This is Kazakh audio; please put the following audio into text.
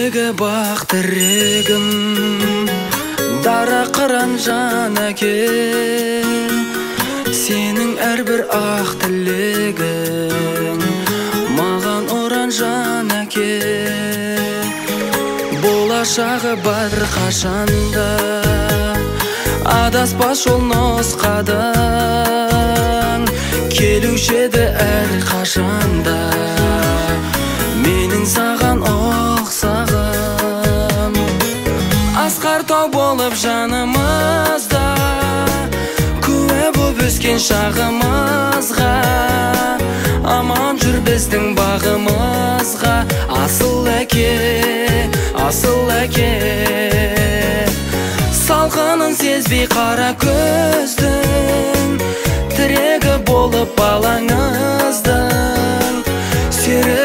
тірегі бақ тірегім, дара қыран жан әке, сенің әрбір ақ тілегің маған ұран жан әке. Болашағы бар қашанда, адаспас жол нұсқадың, келуші еді әр қашанда менің саған ұқсағым. Асқар тау болып жанымызда, куә боп өскен шағымызға, аман жүр біздің бағымызға. Асыл әке, асыл әке, салқынын сезбей қара көздің, тірегі болып балаңыздың, сері